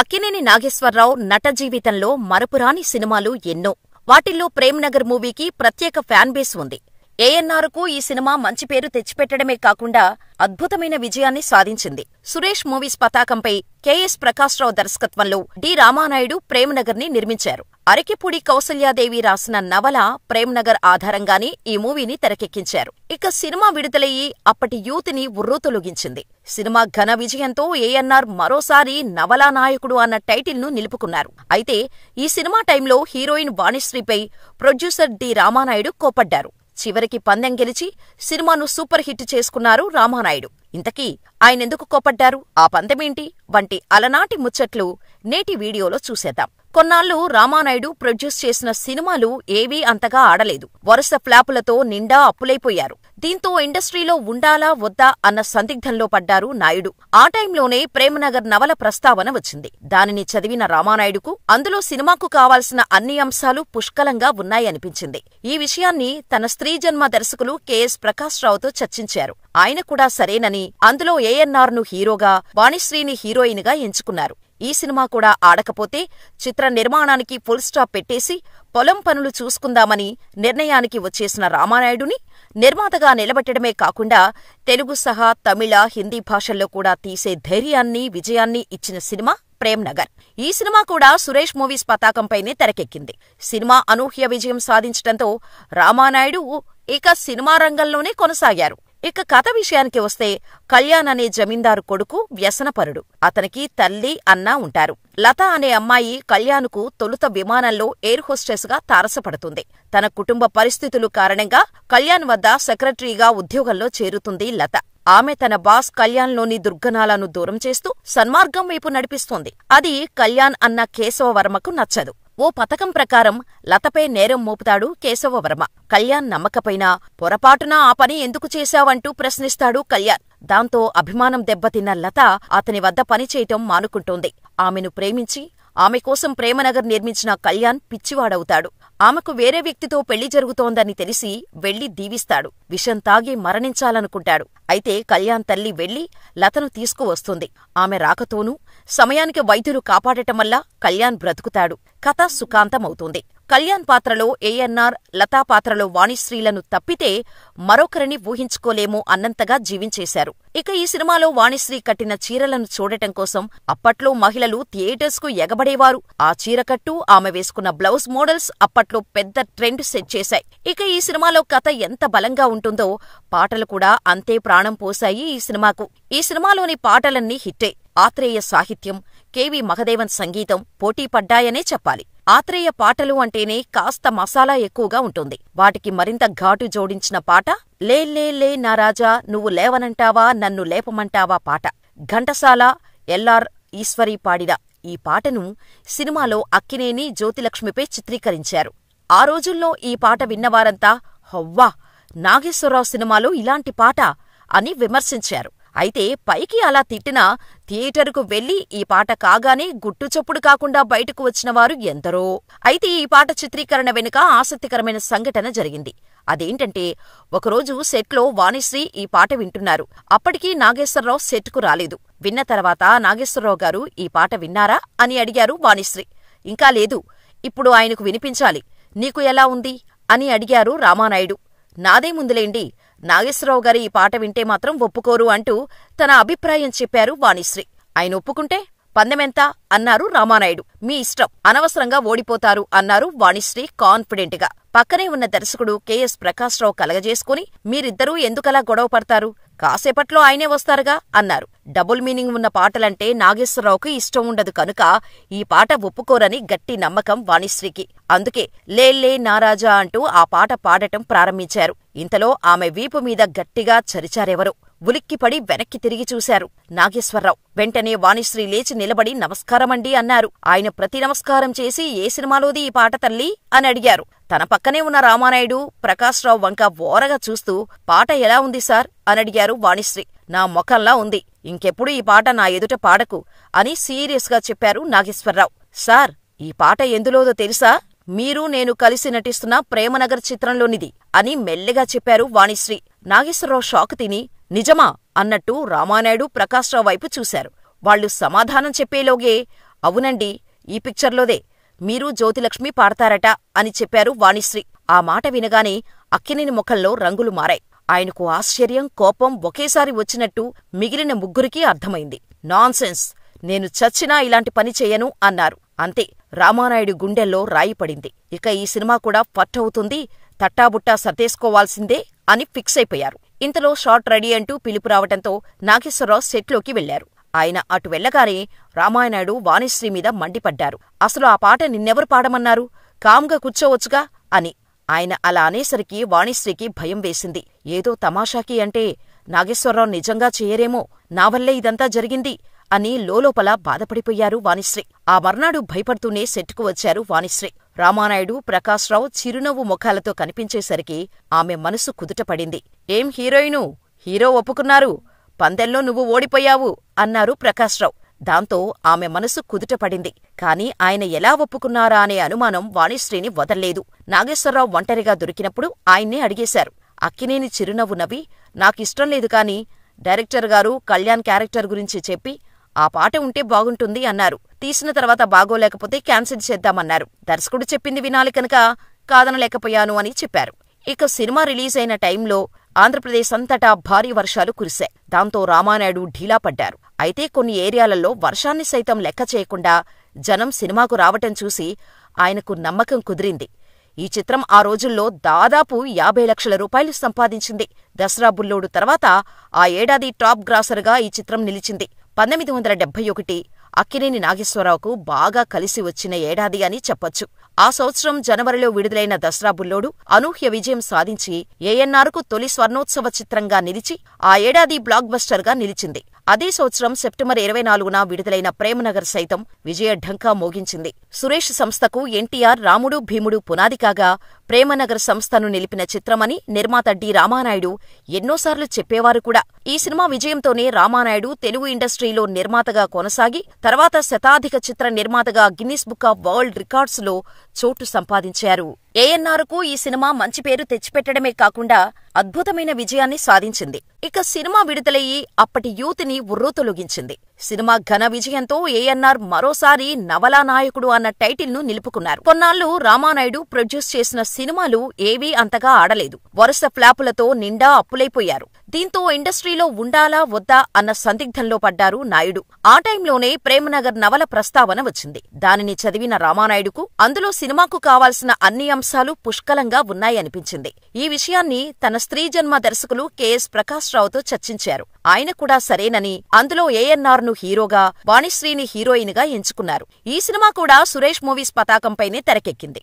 అక్కినేని నాగేశ్వరరావు నట జీవితంలో మరపురాని సినిమాలు ఎన్నో. వాటిల్లో ప్రేమ్నగర్ మూవీకి ప్రత్యేక ఫ్యాన్ బేస్ ఉంది. ఏఎన్నార్కు ఈ సినిమా మంచి పేరు తెచ్చిపెట్టడమే కాకుండా అద్భుతమైన విజయాన్ని సాధించింది. సురేష్ మూవీస్ పతాకంపై కెఎస్ ప్రకాశ్రావు దర్శకత్వంలో డి రామానాయుడు ప్రేమ్నగర్ ని నిర్మించారు. అరకిపూడి కౌసల్యాదేవి రాసిన నవల ప్రేమ్నగర్ ఆధారంగానే ఈ మూవీని తెరకెక్కించారు. ఇక సినిమా విడుదలయ్యి అప్పటి యూత్ ని ఉర్రూతలూగించింది. సినిమా ఘన విజయంతో ఏఎన్నార్ మరోసారి నవలా నాయకుడు అన్న టైటిల్ ను నిలుపుకున్నారు. అయితే ఈ సినిమా టైంలో హీరోయిన్ వాణిశ్రీపై ప్రొడ్యూసర్ డి రామానాయుడు కోపడ్డారు. చివరికి పందెం గెలిచి సినిమాను సూపర్ హిట్ చేసుకున్నారు రామానాయుడు. ఇంతకీ ఆయనెందుకు కోపడ్డారు, ఆ పందెమేంటి వంటి అలనాటి ముచ్చట్లు నేటి వీడియోలో చూసేద్దాం. కొన్నాళ్లు రామానాయుడు ప్రొడ్యూస్ చేసిన సినిమాలు ఏవీ అంతగా ఆడలేదు. వరుస ఫ్లాపులతో నిండా అప్పులైపోయారు. దీంతో ఇండస్ట్రీలో ఉండాలా వద్దా అన్న సందిగ్ధంలో పడ్డారు నాయుడు. ఆ టైంలోనే ప్రేమనగర్ నవల ప్రస్తావన వచ్చింది. దానిని చదివిన రామానాయుడుకు అందులో సినిమాకు కావాల్సిన అన్ని అంశాలు పుష్కలంగా ఉన్నాయనిపించింది. ఈ విషయాన్ని తన స్త్రీజన్మ దర్శకులు కెఎస్ ప్రకాశ్రావుతో చర్చించారు. ఆయన కూడా సరేనని అందులో ఏఎన్నార్ ను హీరోగా, వాణిశ్రీని హీరోయిన్ గా ఎంచుకున్నారు. ఈ సినిమా కూడా ఆడకపోతే చిత్ర నిర్మాణానికి ఫుల్ స్టాప్ పెట్టేసి పొలం పనులు చూసుకుందామని నిర్ణయానికి వచ్చేసిన రామానాయుడుని నిర్మాతగా నిలబెట్టడమే కాకుండా తెలుగు సహా తమిళ, హిందీ భాషల్లో కూడా తీసే ధైర్యాన్ని, విజయాన్ని ఇచ్చిన సినిమా ప్రేమ్నగర్. ఈ సినిమా కూడా సురేష్ మూవీస్ పతాకంపైనే తెరకెక్కింది. సినిమా అనూహ్య విజయం సాధించడంతో రామానాయుడు ఇక సినిమా రంగంలోనే కొనసాగారు. ఇక కథ విషయానికి వస్తే, కళ్యాణ్ అనే జమీందారు కొడుకు వ్యసనపరుడు. అతనికి తల్లి, అన్న ఉంటారు. లత అనే అమ్మాయి కళ్యాణ్కు తొలుత విమానంలో ఎయిర్ హోస్టెస్ గా తారసపడుతుంది. తన కుటుంబ పరిస్థితులు కారణంగా కళ్యాణ్ వద్ద సెక్రటరీగా ఉద్యోగంలో చేరుతుంది లత. ఆమె తన బాస్ కళ్యాణ్లోని దుర్గణాలను దూరం చేస్తూ సన్మార్గం వైపు నడిపిస్తోంది. అది కళ్యాణ్ అన్న కేశవవర్మకు నచ్చదు. ఓ పథకం ప్రకారం లతపై నేరం మోపుతాడు కేశవవర్మ. కళ్యాణ్ నమ్మకపోయినా పొరపాటున ఆ పని ఎందుకు చేశావంటూ ప్రశ్నిస్తాడు కళ్యాణ్. దాంతో అభిమానం దెబ్బతిన్న లత అతని వద్ద పనిచేయటం మానుకుంటోంది. ఆమెను ప్రేమించి ఆమె కోసం ప్రేమనగర్ నిర్మించిన కళ్యాణ్ పిచ్చివాడవుతాడు. ఆమెకు వేరే వ్యక్తితో పెళ్లి జరుగుతోందని తెలిసి వెళ్లి దీవిస్తాడు. విషం తాగి మరణించాలనుకుంటాడు. అయితే కళ్యాణ్ తల్లి వెళ్లి లతను తీసుకువస్తుంది. ఆమె రాకతోనూ సమయానికి వైద్యులు కాపాడటం వల్ల కళ్యాణ్ బ్రతుకుతాడు. కథ సుఖాంతమవుతుంది. కళ్యాణ్ పాత్రలో ఏఎన్నార్, లతా పాత్రలో వాణిశ్రీలను తప్పితే మరొకరిని ఊహించుకోలేము అన్నంతగా జీవించేశారు. ఇక ఈ సినిమాలో వాణిశ్రీ కట్టిన చీరలను చూడటం కోసం అప్పట్లో మహిళలు థియేటర్స్ కు ఎగబడేవారు. ఆ చీరకట్టు, ఆమె వేసుకున్న బ్లౌజ్ మోడల్స్ అప్పట్లో పెద్ద ట్రెండ్ సెట్ చేశాయి. ఇక ఈ సినిమాలో కథ ఎంత బలంగా ఉంటుందో పాటలు కూడా అంతే ప్రాణం పోశాయి ఈ సినిమాకు. ఈ సినిమాలోని పాటలన్నీ హిట్టే. ఆత్రేయ సాహిత్యం, కెవి మహదేవన్ సంగీతం పోటీ పడ్డాయనే చెప్పాలి. ఆత్రేయ పాటలు అంటేనే కాస్త మసాలా ఎక్కువగా ఉంటుంది. వాటికి మరింత ఘాటు జోడించిన పాట లే లే లే నా రాజా నువ్వు లేవనంటావా నన్ను లేపమంటావా పాట. ఘంటసాల, ఎల్ఆర్ ఈశ్వరి పాడిన ఈ పాటను సినిమాలో అక్కినేని, జ్యోతిలక్ష్మిపై చిత్రీకరించారు. ఆ రోజుల్లో ఈ పాట విన్నవారంతా హవ్వా, నాగేశ్వరరావు సినిమాలో ఇలాంటి పాట అని విమర్శించారు. అయితే పైకి అలా తిట్టినా థియేటరుకు వెళ్లి ఈ పాట కాగానే గుట్టుచప్పుడు కాకుండా బయటకు వచ్చినవారు ఎందరో. అయితే ఈ పాట చిత్రీకరణ వెనుక ఆసక్తికరమైన సంఘటన జరిగింది. అదేంటంటే, ఒకరోజు సెట్లో వాణిశ్రీ ఈ పాట వింటున్నారు. అప్పటికీ నాగేశ్వరరావు సెట్కు రాలేదు. విన్న తర్వాత నాగేశ్వరరావు గారు ఈ పాట విన్నారా అని అడిగారు వాణిశ్రీ. ఇంకా లేదు, ఇప్పుడు ఆయనకు వినిపించాలి, నీకు ఎలా ఉంది అని అడిగారు రామానాయుడు. నాదేముందులేండి, నాగేశ్వరరావు గారి ఈ పాట వింటే మాత్రం ఒప్పుకోరు అంటూ తన అభిప్రాయం చెప్పారు వాణిశ్రీ. ఆయన ఒప్పుకుంటే పందెమెంత అన్నారు రామానాయుడు. మీ ఇష్టం, అనవసరంగా ఓడిపోతారు అన్నారు వాణిశ్రీ కాన్ఫిడెంట్ గా. పక్కనే ఉన్న దర్శకుడు కెఎస్ ప్రకాశ్రావు కలగజేసుకుని మీరిద్దరూ ఎందుకలా గొడవ పడతారు, కాసేపట్లో ఆయనే వస్తారుగా అన్నారు. డబుల్ మీనింగ్ ఉన్న పాటలంటే నాగేశ్వరరావుకు ఇష్టం ఉండదు కనుక ఈ పాట ఒప్పుకోరని గట్టి నమ్మకం వాణిశ్రీకి. అందుకే లే లే నారాజా అంటూ ఆ పాట పాడటం ప్రారంభించారు. ఇంతలో ఆమె వీపు మీద గట్టిగా చరిచారెవరో. ఉలిక్కిపడి వెనక్కి తిరిగి చూశారు నాగేశ్వరరావు. వెంటనే వాణిశ్రీ లేచి నిలబడి నమస్కారమండి అన్నారు. ఆయన ప్రతి నమస్కారం చేసి ఏ సినిమాలోది ఈ పాట తల్లి అని అడిగారు. తన పక్కనే ఉన్న రామానాయుడు ప్రకాశ్రావు వంక ఓరగా చూస్తూ పాట ఎలా ఉంది సార్ అనడిగారు వాణిశ్రీ. నా మొఖంలా ఉంది, ఇంకెప్పుడు ఈ పాట నా ఎదుట పాడకు అని సీరియస్ గా చెప్పారు నాగేశ్వరరావు. సార్, ఈ పాట ఎందులోదో తెలుసా, మీరు నేను కలిసి నటిస్తున్న ప్రేమనగర్ చిత్రంలోనిది అని మెల్లగా చెప్పారు వాణిశ్రీ. నాగేశ్వరరావు షాకు తిని నిజమా అన్నట్టు రామానాయుడు ప్రకాశ్రావు వైపు చూశారు. వాళ్లు సమాధానం చెప్పేలోగే అవునండి, ఈ పిక్చర్లోదే. మీరు జ్యోతిలక్ష్మి పాడతారట అని చెప్పారు వాణిశ్రీ. ఆ మాట వినగానే అక్కినేని ముఖంలో రంగులు మారాయి. ఆయనకు ఆశ్చర్యం, కోపం ఒకేసారి వచ్చినట్టు మిగిలిన ముగ్గురికీ అర్థమైంది. నాన్సెన్స్! నేను చచ్చినా ఇలాంటి పని చెయ్యను అన్నారు. అంతే, రామానాయుడు గుండెల్లో రాయి పడింది. ఇక ఈ సినిమా కూడా ఫట్టవుతుంది, తట్టాబుట్టా సర్దేసుకోవాల్సిందే అని ఫిక్స్ అయిపోయారు. ఇంతలో షాట్ రెడీ అంటూ పిలుపు రావటంతో నాగేశ్వరరావు సెట్లోకి వెళ్లారు. ఆయన అటు వెళ్లగానే రామానాయుడు వాణిశ్రీ మీద మండిపడ్డారు. అసలు ఆ పాట నిన్నెవరు పాడమన్నారు? కామ్గా కూర్చోవచ్చుగా అని. ఆయన అలా అనేసరికి వాణిశ్రీకి భయం వేసింది. ఏదో తమాషాకి అంటే నాగేశ్వరరావు నిజంగా చేయరేమో, నా వల్లే ఇదంతా జరిగింది అని లోలోపల బాధపడిపోయారు వాణిశ్రీ. ఆ మర్నాడు భయపడుతూనే సెట్కు వచ్చారు వాణిశ్రీ. రామానాయుడు, ప్రకాశ్రావు చిరునవ్వు ముఖాలతో కనిపించేసరికి ఆమె మనసు కుదుటపడింది. ఏం హీరోయిను, హీరో ఒప్పుకున్నారు, పందెంలో నువ్వు ఓడిపోయావు అన్నారు ప్రకాశ్రావు. దాంతో ఆమె మనసు కుదుటపడింది. కాని ఆయన ఎలా ఒప్పుకున్నారా అనే అనుమానం వాణిశ్రీని వదల్లేదు. నాగేశ్వరరావు ఒంటరిగా దొరికినప్పుడు ఆయన్నే అడిగేశారు. అక్కినేని చిరునవ్వు నవ్వి, నాకిష్టం లేదు కాని డైరెక్టర్ గారు కళ్యాణ్ క్యారెక్టర్ గురించి చెప్పి ఆ పాట ఉంటే బాగుంటుంది అన్నారు. తీసిన తర్వాత బాగోలేకపోతే క్యాన్సిల్ చేద్దామన్నారు. దర్శకుడు చెప్పింది వినాలి కనుక కాదనలేకపోయాను అని చెప్పారు. ఇక సినిమా రిలీజ్ అయిన టైంలో ఆంధ్రప్రదేశ్ అంతటా భారీ వర్షాలు కురిశాయి. దాంతో రామానాయుడు ఢీలా పడ్డారు. అయితే కొన్ని ఏరియాలలో వర్షాన్ని సైతం లెక్క చేయకుండా జనం సినిమాకు రావటం చూసి ఆయనకు నమ్మకం కుదిరింది. ఈ చిత్రం ఆ రోజుల్లో దాదాపు 50 లక్షల రూపాయలు సంపాదించింది. దసరా బుల్లోడు తర్వాత ఆ ఏడాది టాప్ గ్రాసర్గా ఈ చిత్రం నిలిచింది. 1971 అక్కినేని నాగేశ్వరరావుకు బాగా కలిసి వచ్చిన ఏడాది అని చెప్పొచ్చు. ఆ సంవత్సరం జనవరిలో విడుదలైన దసరా బుల్లోడు అనూహ్య విజయం సాధించి ఏఎన్నార్కు తొలి స్వర్ణోత్సవ చిత్రంగా నిలిచి ఆ ఏడాది బ్లాక్ బస్టర్గా నిలిచింది. అదే సంవత్సరం సెప్టెంబర్ 24న విడుదలైన ప్రేమనగర్ సైతం విజయ ఢంకా మోగించింది. సురేష్ సంస్థకు ఎన్టీఆర్, రాముడు భీముడు పునాది కాగా ప్రేమనగర్ సంస్థను నిలిపిన చిత్రమని నిర్మాత డి రామానాయుడు ఎన్నోసార్లు చెప్పేవారు కూడా. ఈ సినిమా విజయంతోనే రామానాయుడు తెలుగు ఇండస్ట్రీలో నిర్మాతగా కొనసాగి తర్వాత శతాధిక చిత్ర నిర్మాతగా గిన్నిస్ బుక్ ఆఫ్ వరల్డ్ రికార్డ్స్లో చోటు సంపాదించారు. ఏఎన్నార్కు ఈ సినిమా మంచి పేరు తెచ్చిపెట్టడమే కాకుండా అద్భుతమైన విజయాన్ని సాధించింది. ఇక సినిమా విడుదలయ్యి అప్పటి యూత్ ని ఉర్రూతొలగించింది. సినిమా ఘన విజయంతో ఏఎన్నార్ మరోసారి నవలా నాయకుడు అన్న టైటిల్ ను నిలుపుకున్నారు. కొన్నాళ్లు రామానాయుడు ప్రొడ్యూస్ చేసిన సినిమాలు ఏవీ అంతగా ఆడలేదు. వరుస ఫ్లాపులతో నిండా అప్పులైపోయారు. దీంతో ఇండస్ట్రీలో ఉండాలా వద్దా అన్న సందిగ్ధంలో పడ్డారు నాయుడు. ఆ టైంలోనే ప్రేమనగర్ నవల ప్రస్తావన వచ్చింది. దానిని చదివిన రామానాయుడుకు అందులో సినిమాకు కావాల్సిన అన్ని అంశాలు పుష్కలంగా ఉన్నాయనిపించింది. ఈ విషయాన్ని తన స్త్రీ జన్మ దర్శకులు కెఎస్ ప్రకాశ్రావుతో చర్చించారు. ఆయన కూడా సరేనని అందులో ఏఎన్నార్ ను హీరోగా, వాణిశ్రీని హీరోయిన్ గా ఎంచుకున్నారు. ఈ సినిమా కూడా సురేష్ మూవీస్ పతాకంపైనే తెరకెక్కింది.